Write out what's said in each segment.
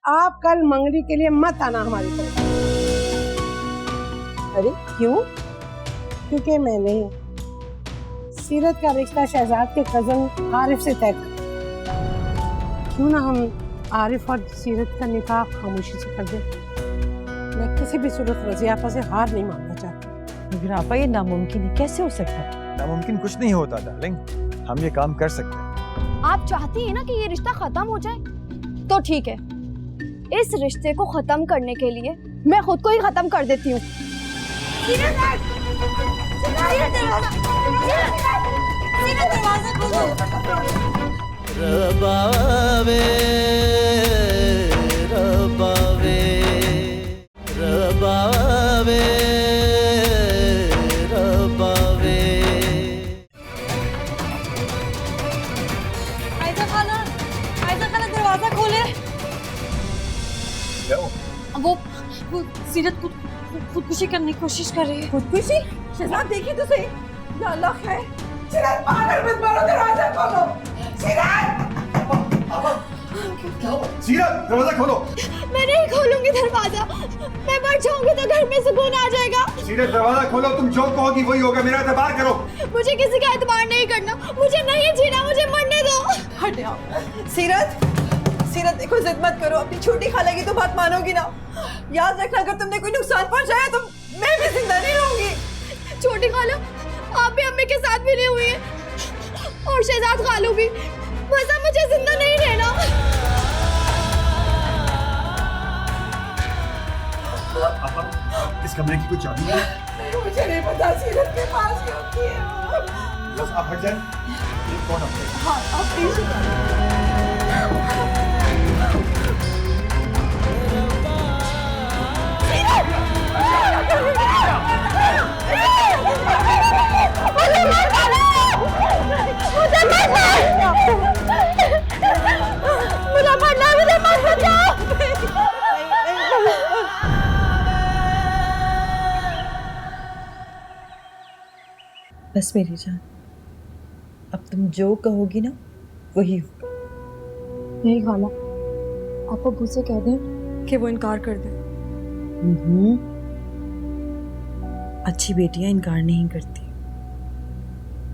आप कल मंगनी के लिए मत आना हमारी तरफ। अरे क्यों? क्योंकि मैंने सीरत का रिश्ता शहजाद के कजन आरिफ से तय कर। क्यों ना हम आरिफ और सीरत का निकाह खामोशी से कर दें। मैं किसी भी सूरत रज़िया आपा से हार नहीं मानना चाहती। मगर आपा ये नामुमकिन है, कैसे हो सकता है? नामुमकिन कुछ नहीं होता डार्लिंग, हम ये काम कर सकते हैं। आप चाहती हैं ना कि ये रिश्ता खत्म हो जाए, तो ठीक है, इस रिश्ते को खत्म करने के लिए मैं खुद को ही खत्म कर देती हूँ। रबावे रबावे रबावे रबावे। आयजा खाना दरवाजा खोले। वो सीरत खुदकुशी करने की कोशिश कर रही है। खुदकुशी? शहजाद देखिए तो सही। या अल्लाह खैर। सीरत पागल मत मारो, दरवाजा खोलो। सीरत दरवाजा खोलो। मैं नहीं खोलूंगी दरवाजा, मैं मर जाऊंगी तो घर में सुकून आ जाएगा। सीरत दरवाजा खोलो, तुम जो कहोगी वही होगा, मेरा एतबार करो। मुझे किसी का एतबार नहीं करना, मुझे नहीं जीना, मुझे मरने दो। हट जाओ। सीरत देखो, जिद मत करो, अपनी छोटी खाला की तो बात मानोगी ना। याद रखना, अगर तुमने कोई नुकसान पहुंचाया तो मैं भी जिंदा नहीं रहूंगी। छोटी खाला आप भी अम्मी के साथ मिली हुई है और शहजाद खालू भी, बस अब मुझे जिंदा नहीं रहना। इस कमरे की कुछ चाबी है? मुझे नहीं पता, सीरत के पास ही होती है। बस आप हट जाए। ये कौन है? हाँ, आप प्लीज। बस मेरी जान, अब तुम जो कहोगी ना वही होगा। नहीं खाला, आप अब्बू से कह दें कि वो इनकार कर दे। अच्छी बेटियां इनकार नहीं करती,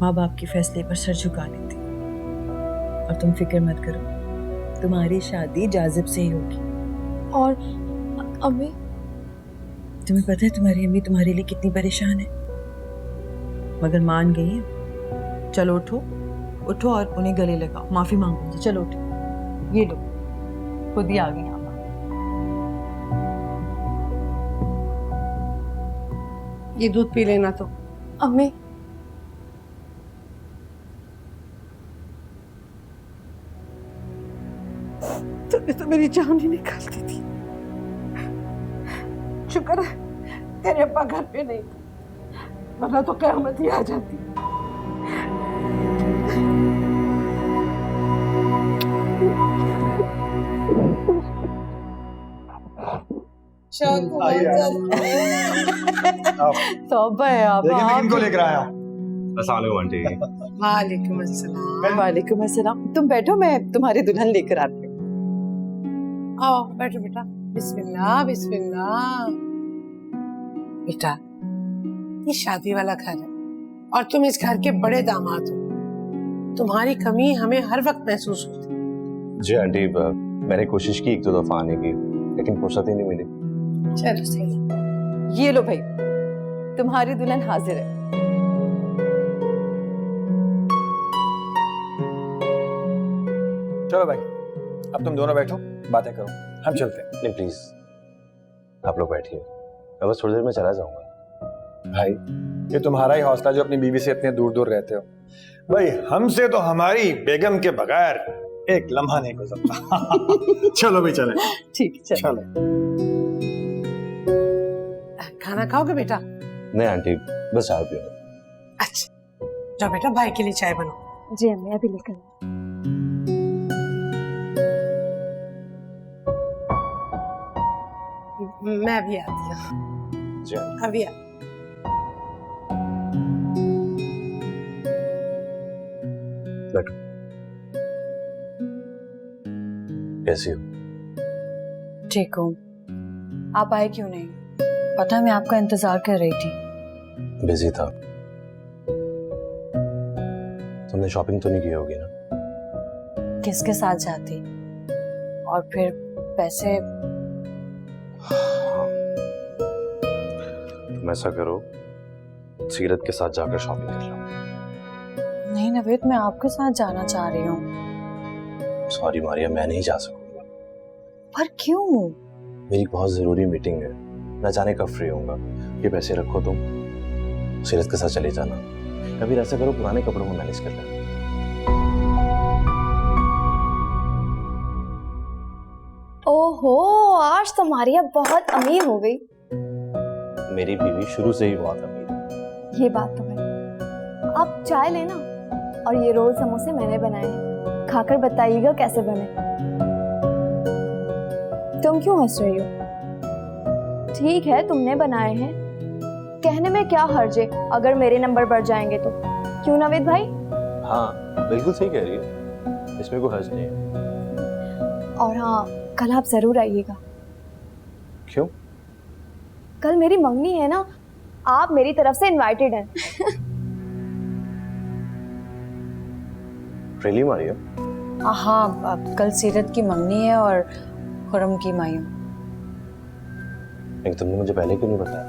माँ बाप के फैसले पर सर झुका लेती। और तुम फिक्र मत करो, तुम्हारी शादी जाजिब से ही होगी। और अम्मी? तुम्हें पता है तुम्हारी अम्मी तुम्हारे लिए कितनी परेशान है, मगर मान गई है। चलो उठो और उन्हें गले लगाओ, माफी मांगो। चलो उठो, ये लो, खुद ही आ गई आप। ये दूध पी लेना। तो अम्मी, तूने तो मेरी जान ही निकाल दी थी। शुक्र है तेरे अब्बा घर पे नहीं, वरना तो क़यामत ही आ जाती। तौबा है आप। देखिए मैं किनको लेकर आया हूँ। अस्सलाम वालेकुम आंटी। वालेकुम अस्सलाम। वालेकुम अस्सलाम। तुम बैठो, मैं तुम्हारी दुल्हन लेकर आती हूँ। आओ बैठो बेटा। बिस्मिल्लाह बिस्मिल्लाह। बेटा ये शादी वाला घर है और तुम इस घर के बड़े दामाद हो, तुम्हारी कमी हमें हर वक्त महसूस होती। जी आंटी, मैंने कोशिश की एक दो दफा आने की, लेकिन फुर्सत ही नहीं मिली। चलो सही। ये लो भाई, तुम्हारी दुल्हन हाजिर है। चलो भाई, अब तुम दोनों बैठो, बातें करो, हम चलते हैं। नहीं प्लीज, आप लोग बैठिए, मैं बस थोड़ी देर में चला जाऊंगा। भाई ये तुम्हारा ही हौसला जो अपनी बीवी से इतने दूर दूर रहते हो। भाई हमसे तो हमारी बेगम के बगैर एक लम्हा नहीं गुजरता। चलो भी चले। ठीक, चलो। खाना खाओगे बेटा? नहीं आंटी, बस चाय पियो। अच्छा जाओ बेटा, भाई के लिए चाय बनाओ। जी अम्मी, अभी लेकर। मैं भी आती हूँ। जी अभी बैठो। कैसी हो? ठीक हूँ। आप आए क्यों नहीं? पता है मैं आपका इंतजार कर रही थी। बिजी था। तुमने शॉपिंग तो नहीं की होगी ना? किसके साथ जाती? और फिर पैसे? तुम ऐसा करो, सीरत के साथ जाकर शॉपिंग कर लो। नहीं नवेद, मैं आपके साथ जाना चाह रही हूँ। सॉरी मारिया, मैं नहीं जा सकूंगा। पर क्यों? मेरी बहुत जरूरी मीटिंग है, न जाने कब फ्री होऊंगा। ये पैसे रखो तुम, सीरत के साथ चले जाना। कभी ऐसा करो, पुराने कपड़ों को मैनेज कर लेना। ओहो, आज तो मारिया बहुत अमीर हो गई। मेरी बीवी शुरू से ही बहुत अमीर है। ये बात तो है। आप चाय लेना, और ये रोल समोसे मैंने बनाए हैं, खाकर बताइएगा कैसे बने। तुम क्यों हंस रही हो? ठीक है, तुमने बनाए हैं, कहने में क्या हर्ज है अगर मेरे नंबर बढ़ जाएंगे तो। क्यों नवेद भाई? हाँ बिल्कुल सही कह रही है, इसमें कोई हर्ज नहीं है। और हाँ, कल आप जरूर आइएगा। क्यों? कल मेरी मंगनी है ना, आप मेरी तरफ से इनवाइटेड हैं। रियली मारिया? हाँ, कल सीरत की मंगनी है और खुरम की मायूं। लेकिन तुमने मुझे पहले क्यों नहीं बताया?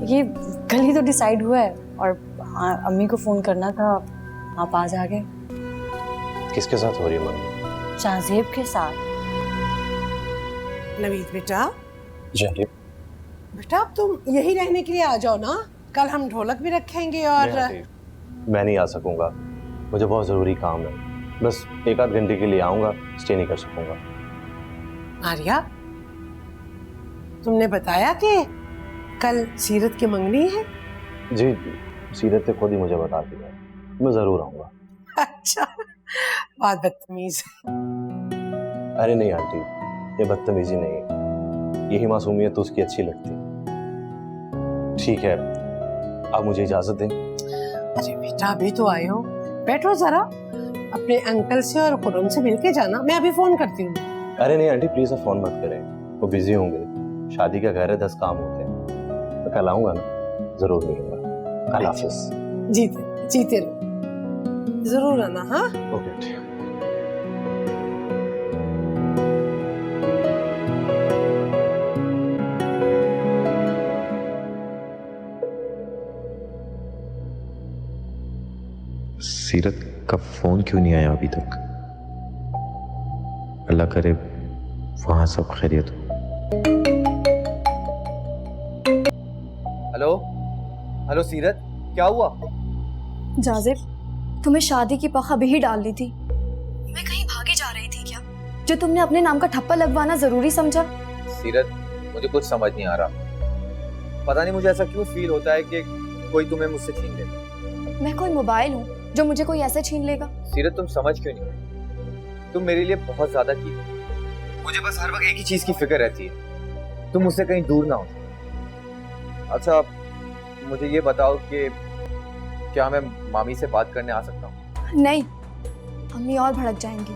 ये कल ही तो डिसाइड हुआ है, और हाँ, अम्मी को फोन करना था, आप आज आ गए। किसके साथ हो रही है मंगनी? शाहजेब के साथ। नवीद बेटा, जी आंटी। बेटा अब तुम यही रहने के लिए आ जाओ ना, कल हम ढोलक भी रखेंगे। और नहीं आंटी, मैं नहीं आ सकूंगा, मुझे बहुत जरूरी काम है। बस एक आध घंटे के लिए आऊंगा, स्टे नहीं कर सकूंगा। मारिया, तुमने बताया कि कल सीरत की मंगनी है? जी, सीरत ने खुद ही मुझे बता दिया, मैं जरूर आऊंगा। अच्छा, बहुत बदतमीज। अरे नहीं आंटी, ये बदतमीजी नहीं है, यही मासूमियत तो उसकी अच्छी लगती है। ठीक है, आप मुझे इजाजत दें। अरे बेटा, अभी तो आए हो, बैठो जरा, अपने अंकल से और खुरम से मिलके जाना, मैं अभी फोन करती हूँ। अरे नहीं आंटी, प्लीज अब फोन मत करें, वो बिजी होंगे, शादी का घर है, 10 काम होते हैं। तो कल आऊंगा ना, जरूर मिलूंगा। अल्लाह हाफिज। जीते जीते रहो, जरूर आना। हाँ, ओके ठीक। सीरत का फोन क्यों नहीं आया अभी तक? अल्लाह करे वहां सब खैरियत हो। हेलो हेलो सीरत, क्या हुआ? जाजिब, तुम्हें शादी की पख अभी ही डाल दी थी। मैं कहीं भागी जा रही थी क्या, जो तुमने अपने नाम का ठप्पा लगवाना जरूरी समझा? सीरत, मुझे कुछ समझ नहीं आ रहा। पता नहीं मुझे ऐसा क्यों फील होता है कि कोई तुम्हें मुझसे छीन ले। मैं कोई मोबाइल हूँ जो मुझे कोई ऐसे छीन लेगा? सीरत, तुम समझ क्यों नहीं? तुम मेरे लिए बहुत ज्यादा की, मुझे बस हर वक्त एक ही चीज की फिक्र रहती है, तुम मुझसे कहीं दूर ना हो। अच्छा, मुझे ये बताओ कि क्या मैं मामी से बात करने आ सकता हूँ? नहीं, अम्मी और भड़क जाएंगी।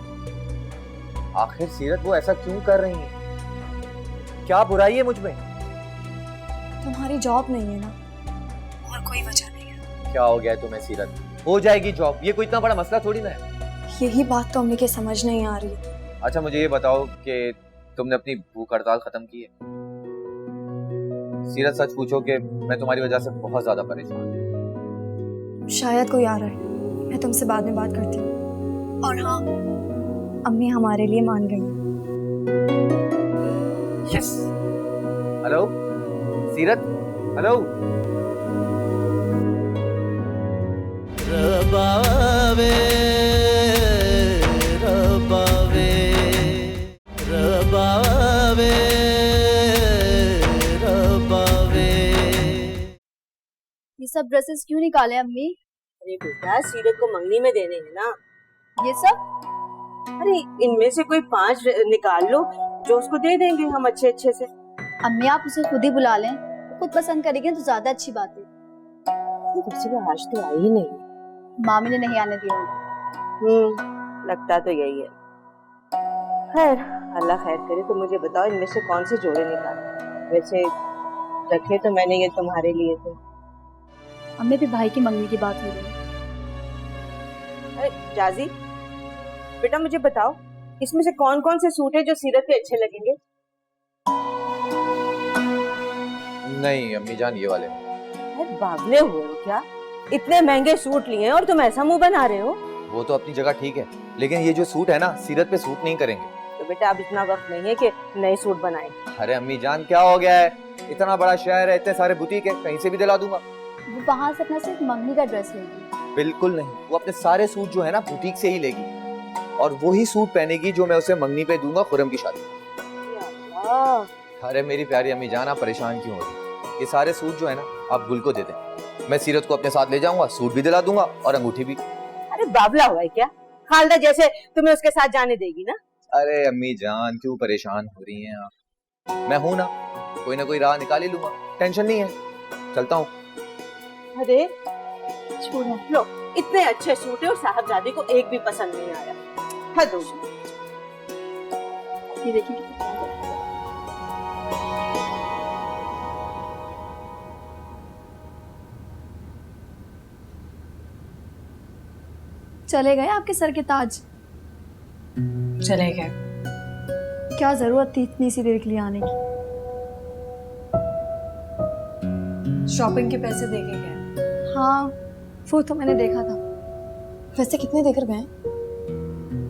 आखिर सीरत वो ऐसा क्यों कर रही हैं? क्या बुराई है मुझ में? तुम्हारी जॉब नहीं है ना, और कोई वजह नहीं है। क्या हो गया है तुम्हें सीरत? हो जाएगी जॉब, ये कोई इतना बड़ा मसला थोड़ी ना है। यही बात तो अम्मी के समझ नहीं आ रही। अच्छा, मुझे ये बताओ कि तुमने अपनी भूख हड़ताल खत्म की है? सीरत, सच पूछो कि मैं तुम्हारी वजह से बहुत ज्यादा परेशान हूँ। शायद कोई आ रहा है, मैं तुमसे बाद में बात करती हूँ। और हाँ, अम्मी हमारे लिए मान गई। यस। हेलो सीरत, हेलो। रबावे रबावे रबावे रबावे। ये सब ड्रेसेस क्यों निकाले अम्मी? अरे बेटा, सीरत को मंगनी में देने हैं ना। ये सब? अरे इनमें से कोई 5 निकाल लो जो उसको दे देंगे हम अच्छे अच्छे से। अम्मी, आप उसे खुद ही बुला लें, खुद पसंद करेंगे तो ज्यादा अच्छी बात है। तुझसे वो आज तो आई ही नहीं। मामी ने नहीं आने दिया होगा। लगता तो यही है। खैर, अल्लाह खैर करे तो मुझे बताओ इनमें से कौन से जोड़े निकाले। वैसे रखे तो मैंने ये तुम्हारे लिए थे। हमें भी भाई की मंगनी की बात हो रही है। अरे जाजी बेटा मुझे बताओ इसमें से कौन कौन से सूट है जो सीरत पे अच्छे लगेंगे? नहीं अम्मी जान ये वाले। अरे बावले हुए हो क्या? इतने महंगे सूट लिए हैं और तुम ऐसा मुंह बना रहे हो। वो तो अपनी जगह ठीक है, लेकिन ये जो सूट है ना सीरत पे सूट नहीं करेंगे। तो बेटा अब इतना वक्त नहीं है कि नए सूट बनाए। अरे अम्मी जान क्या हो गया है, इतना बड़ा शहर है, इतने सारे बुटीक है, कहीं से भी दिला दूंगा। वो वहां से अपना सिर्फ मंगनी का ड्रेस लेगी। बिल्कुल नहीं, वो अपने सारे सूट जो है ना बुटीक से ही लेगी और वही सूट पहनेगी जो मैं उसे मंगनी पे दूंगा खुरम की शादी। अरे मेरी प्यारी अम्मी जान आप परेशान क्यों हो रही? ये सारे सूट जो है ना आप गुल को दे दें, मैं सीरत को अपने साथ ले जाऊंगा, सूट भी दिला दूंगा और अंगूठी भी। अरे बावला हुआ है क्या? खालदा जैसे तुम्हें उसके साथ जाने देगी ना? अरे अम्मी जान क्यों परेशान हो रही हैं आप? मैं हूं ना, कोई ना कोई राह निकाल ही लूंगा, टेंशन नहीं है, चलता हूँ। अरे छोड़ो, लो इतने अच्छे सूट है और साहबजादी को एक भी पसंद नहीं आया। हद हो गई। ये देखिए कितना प्यारा है। चले गए आपके सर के ताज? चले गए। क्या जरूरत थी इतनी सी देर के लिए आने की? शॉपिंग के पैसे दे के गए। हाँ वो तो मैंने देखा था। वैसे कितने देकर गए?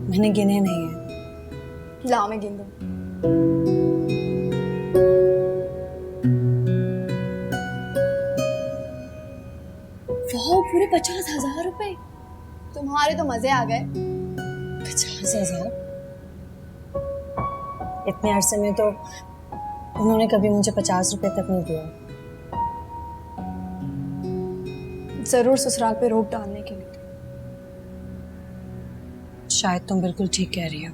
मैंने गिने नहीं है। लाओ मैं गिन दूं। वाह पूरे 50,000 रुपए। तुम्हारे तो मजे आ गए। 50,000? इतने अरसे में तो उन्होंने कभी मुझे 50 रुपए तक नहीं दिया। जरूर ससुराल पे रोक डालने के लिए। शायद तुम बिल्कुल ठीक कह रही हो।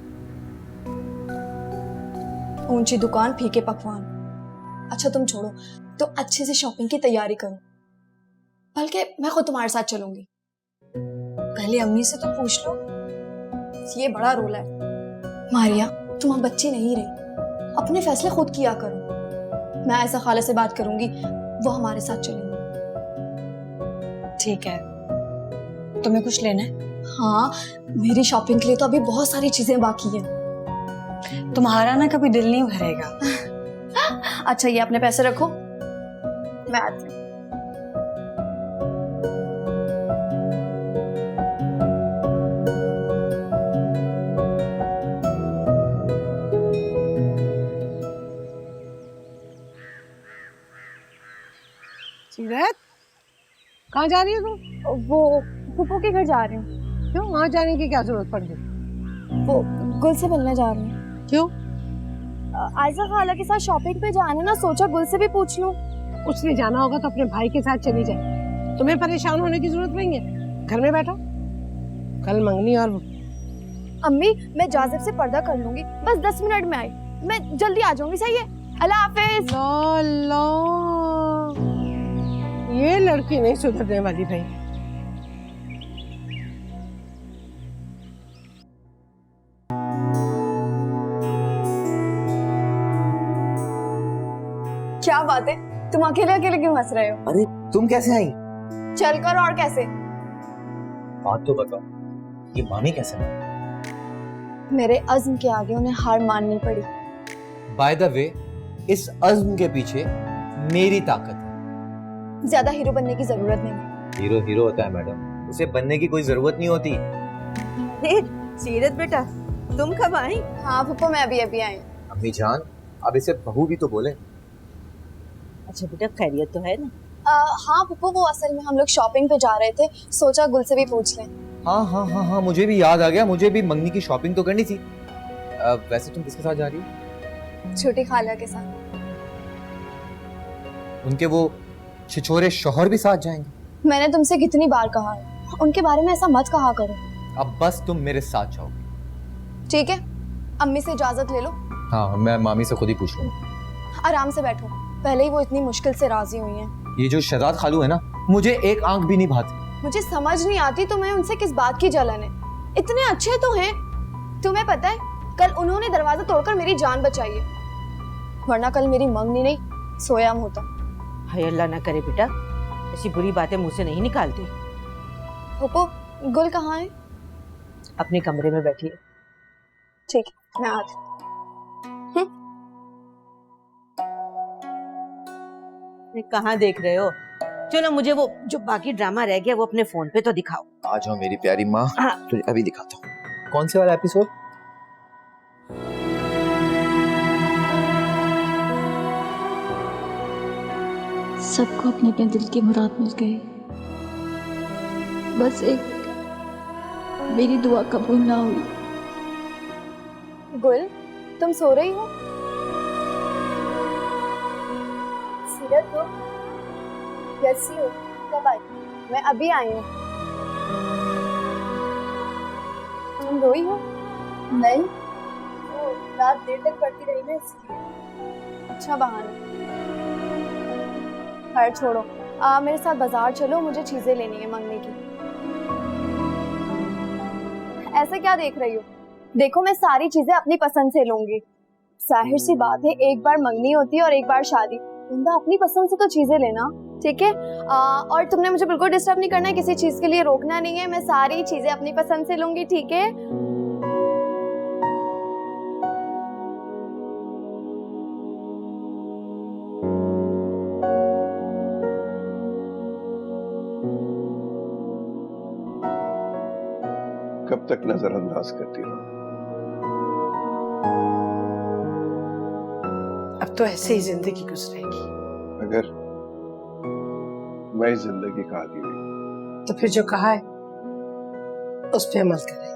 ऊंची दुकान फीके पकवान। अच्छा तुम छोड़ो, तो अच्छे से शॉपिंग की तैयारी करो, बल्कि मैं खुद तुम्हारे साथ चलूंगी। पहले अम्मी से तो पूछ लो। ये बड़ा रोल है मारिया, तुम अब बच्ची नहीं रही, अपने फैसले खुद किया करो। मैं ऐसा खाला से बात करूंगी, वो हमारे साथ चलेंगे। ठीक है, तुम्हें कुछ लेना है? हाँ मेरी शॉपिंग के लिए तो अभी बहुत सारी चीजें बाकी हैं। तुम्हारा ना कभी दिल नहीं भरेगा। अच्छा ये अपने पैसे रखो, मैं आती हूँ। सीरत, कहाँ जा रही है तुम? वो फूफो के घर जा रही हूँ। क्यों? वहाँ जाने की क्या जरूरत पड़ गई? वो गुल से मिलने जा रही हूँ। क्यों? आयशा खाला के साथ शॉपिंग पे जाने ना, सोचा गुल से भी पूछ लूं। उसने जाना होगा तो अपने भाई के साथ चली जाए, तुम्हें परेशान होने की जरूरत नहीं है। घर में बैठो, कल मंगनी और अम्मी मैं जाजिब से पर्दा कर लूंगी, बस 10 मिनट में आई, मैं जल्दी आ जाऊंगी। सही है, अल्लाह हाफिज। लो, ये लड़की नहीं सुधरने वाली भाई। क्या बात है, तुम अकेले अकेले क्यों हंस रहे हो? अरे तुम कैसे आई? चलकर और कैसे? बात तो बताओ, ये मामी कैसे आई? मेरे अज़्म के आगे उन्हें हार माननी पड़ी। बाय द वे, इस अज़्म के पीछे मेरी ताकत है। ज्यादा हीरो बनने की जरूरत नहीं है। हीरो हीरो होता है मैडम, उसे बनने की कोई जरूरत नहीं होती। सीरत बेटा तुम कब आई? हाँ पप्पा मैं अभी आई। अम्मी जान अब इसे बहू भी तो बोले। अच्छा बेटा खैरियत तो है ना? हाँ पप्पा, वो असल में हम लोग शॉपिंग पे जा रहे थे, सोचा गुल से भी पूछ लें। हाँ हाँ हाँ हाँ मुझे भी याद आ गया, मुझे भी मंगनी की शॉपिंग तो करनी थी। वैसे तुम किसके साथ जा रही हो? छोटी खाला के साथ। उनके वो छिछोरे शौहर भी साथ जाएंगे? मैंने तुमसे कितनी बार कहा है, उनके बारे में ऐसा मत कहा करो। अब बस तुम मेरे साथ जाओगे। ठीक है, अम्मी से इजाजत ले लो। हाँ मैं मामी से खुद ही पूछ लूंगा। आराम से बैठो, पहले ही वो इतनी मुश्किल से राजी हुई हैं। ये जो शहजाद खालू है ना, मुझे एक आंख भी नहीं भाती। मुझे समझ नहीं आती तुम्हें उनसे किस बात की जलन है। इतने अच्छे तो हैं। तुम्हें पता है कल उन्होंने दरवाजा तोड़कर मेरी जान बचाई है, वरना कल मेरी मंगनी नहीं सोयाम होता। हाय अल्लाह ना करे बेटा, ऐसी बुरी बातें मुंह से नहीं निकालती। पप्पू, गुल कहाँ है? अपने कमरे में बैठी है। ठीक है, मैं आती। कहाँ देख रहे हो? चलो मुझे वो जो बाकी ड्रामा रह गया वो अपने फोन पे तो दिखाओ। आ जाओ मेरी प्यारी माँ, हाँ। तुझे अभी दिखाता हूँ। कौन से वाला एपिसोड? सबको अपने अपने दिल की मुराद मिल गई, बस एक मेरी दुआ कबूल ना हुई। गुल, तुम सो रही हो? सीरत हो? कैसी हो? कब आई? मैं अभी आई हूँ। तुम रोई हो? नहीं, वो रात देर तक पढ़ती रही ना इसलिए। अच्छा बहाना। खैर छोड़ो, मेरे साथ बाजार चलो, मुझे चीजें लेनी है मंगने की। ऐसे क्या देख रही हो? देखो, मैं सारी चीजें अपनी पसंद से लूंगी। जाहिर सी बात है, एक बार मंगनी होती है और एक बार शादी। बंदा अपनी पसंद से तो चीजें लेना, ठीक है? और तुमने मुझे बिल्कुल डिस्टर्ब नहीं करना है, किसी चीज के लिए रोकना नहीं है। मैं सारी चीजें अपनी पसंद से लूंगी, ठीक है? कब तक नजरअंदाज करती रहो? अब तो ऐसे ही जिंदगी गुजरेगी। अगर मैं जिंदगी का आदी हुई तो फिर जो कहा है उस पे अमल करें।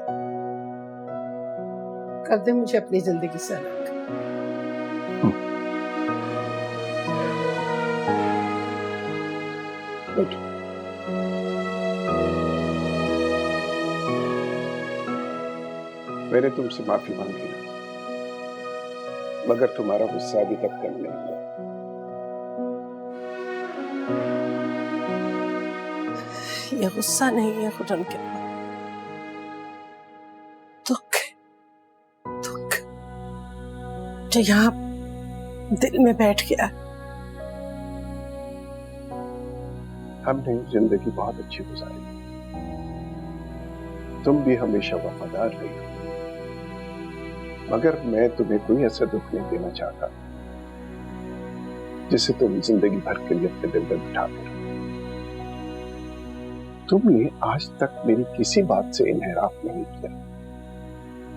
कर दे मुझे अपनी जिंदगी से अलग। मैंने तुमसे माफी मांगी है, मगर तुम्हारा गुस्सा अभी तक कम नहीं हुआ। ये गुस्सा नहीं है खुदन के दुख, दुख जो यहाँ दिल में बैठ गया। हमने जिंदगी बहुत अच्छी गुजारी, तुम भी हमेशा वफादार रही हो, मगर मैं तुम्हें कोई ऐसा दुख नहीं देना चाहता जिसे तुम जिंदगी भर के लिए अपने दिल में बिठाते रहो। तुमने आज तक मेरी किसी बात से इन्हेराफ नहीं किया,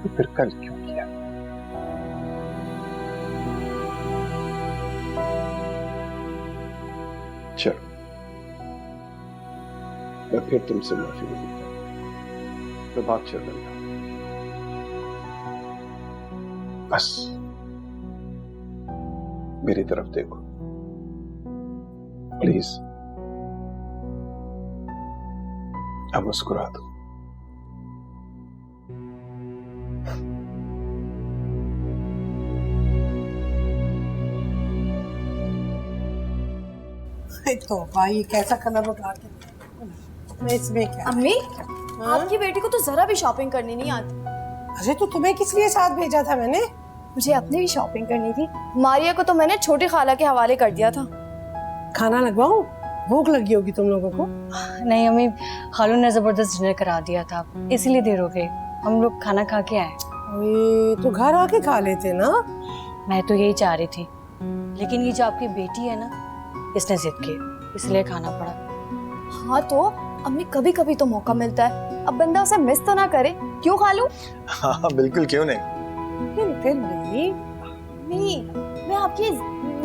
तो फिर कल क्यों किया? चलो, मैं फिर तुमसे माफी मांगता हूं, मैं बात चल रहा हूं। बस मेरी तरफ देखो प्लीज, अब मुस्कुरा दो। तो भाई कैसा कलर उठा के मैं इसमें क्या? अम्मी, आपकी बेटी को तो जरा भी शॉपिंग करनी नहीं आती। अरे तो तुम्हें किस लिए साथ भेजा था मैंने? मुझे अपनी भी शॉपिंग करनी थी। मारिया को तो मैंने छोटी खाला के हवाले कर दिया था। खाना लगवाऊं? भूख लगी होगी तुम लोगों को। नहीं अम्मी, खालू ने जबरदस्त डिनर करा दिया था, इसीलिए देर हो गई। हम लोग खाना खा के आए। तो घर आके खा लेते ना। मैं तो यही चाह रही थी, लेकिन ये जो आपकी बेटी है ना, इसने जिद की, इसलिए खाना पड़ा। हाँ तो अम्मी, कभी कभी तो मौका मिलता है, अब बंदा उसे मिस तो ना करे, क्यों खालू? हाँ बिल्कुल, क्यों नहीं। फिर भी नहीं, मैं आपकी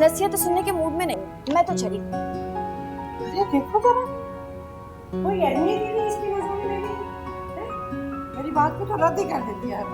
नसीहत सुनने के मूड में नहीं, मैं तो चली। अरे देखो जरा, कोई अहमियत ही नहीं इसकी नजर में मेरी। मेरी बात को तो रद्द ही कर देती है।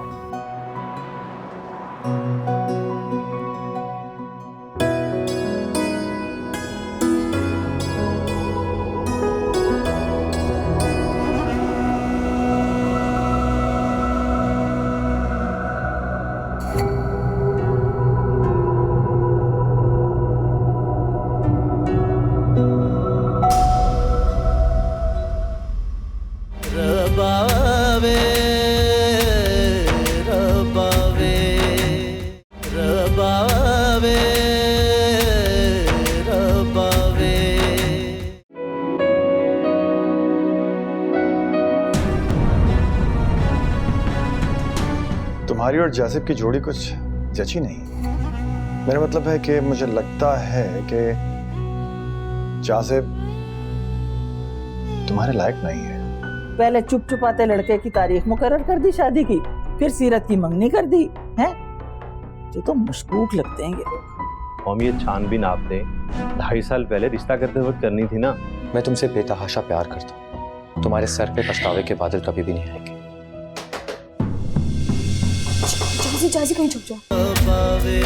रबावे रबावे तुम्हारी और जासिब की जोड़ी कुछ जची नहीं। मेरा मतलब है कि मुझे लगता है कि जासिब तुम्हारे लायक नहीं है। पहले चुप चुपाते लड़के की तारीख मुकर्रर कर दी शादी की, फिर सीरत की मंगनी कर दी है। ये तो मशकूक लगते हैं ये लोग। हम ये छानबीन आपने 2.5 साल पहले रिश्ता करते वक्त करनी थी ना। मैं तुमसे बेतहाशा प्यार करता हूँ, तुम्हारे सर पे पछतावे के बादल कभी भी नहीं आएंगे। चाची कहीं छुप जाओ। पावे